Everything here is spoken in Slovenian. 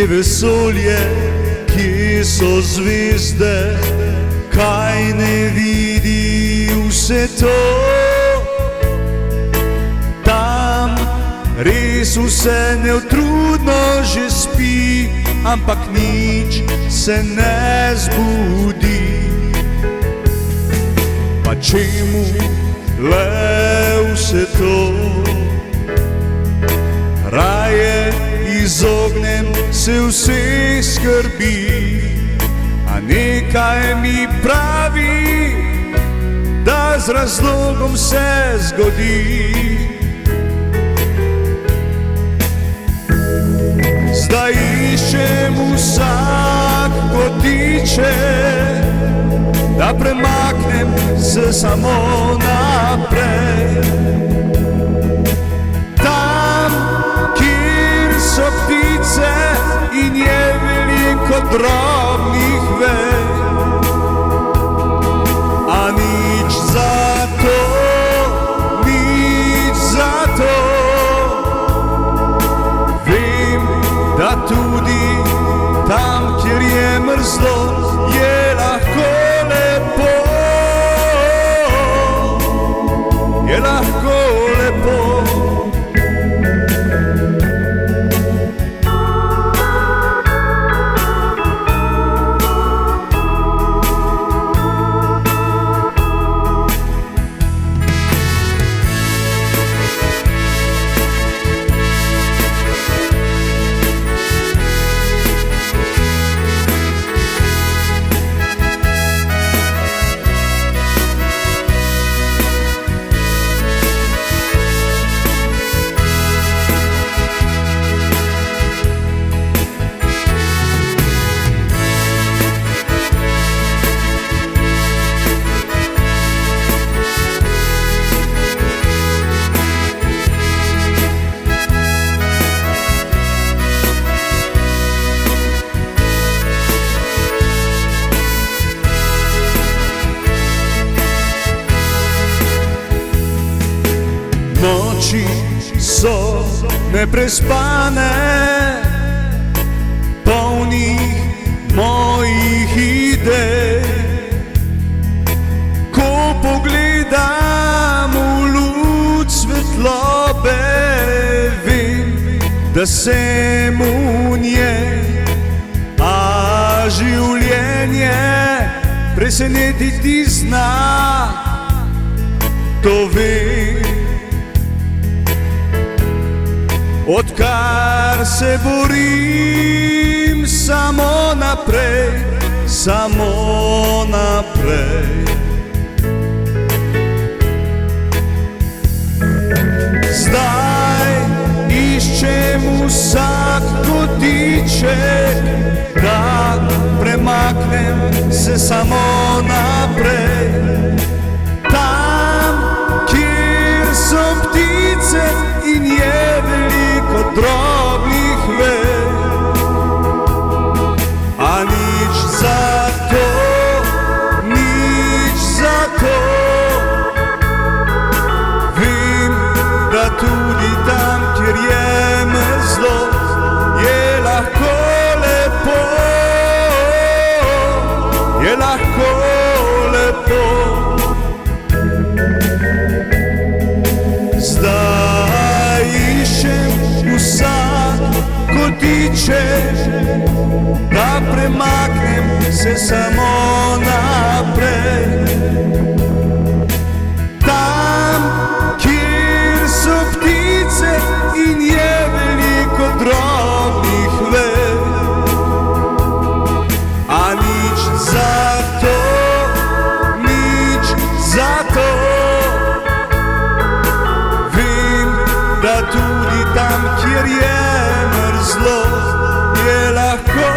je vesolje, kje so zvezde, kaj ne vidi vse to. Tam res vse neutrudno že spi, ampak nič se ne zbudi. Pa čemu le vse to? Raje izognem se vseh skrbi, a nekaj mi pravi, da z razlogom se zgodi. Zdaj iščem vsak kotiček, da premaknem se samo naprej. Tam, kjer so ptice in je veliko drobnih vej, a nič za to, nič za to. Vem, da tudi tam, kjer je mrzlo, je lahko lepo, je lahko lepo. Noči so neprespane, polnih mojih idej. Ko pogledam v luč svetlobe, vem, da sem v njej, a življenje presenetiti zna, to vem. Odkar se borim samo naprej, samo naprej. Zdaj iščem vsak kotiček, da premaknem se samo naprej. Tam, kjer so ptice in je veliko drobnih vej, a nič za to, nič za to. Vem, da tudi tam, kjer je mrzlo, je lahko lepo, je lahko lepo. Zdaj iščem vsak kotiček, da premaknem se samo naprej. Tam, kjer so ptice in je veliko drobnih vej, a nič za to, nič za to. Da tudi tam, kjer je mrzlo, je lahko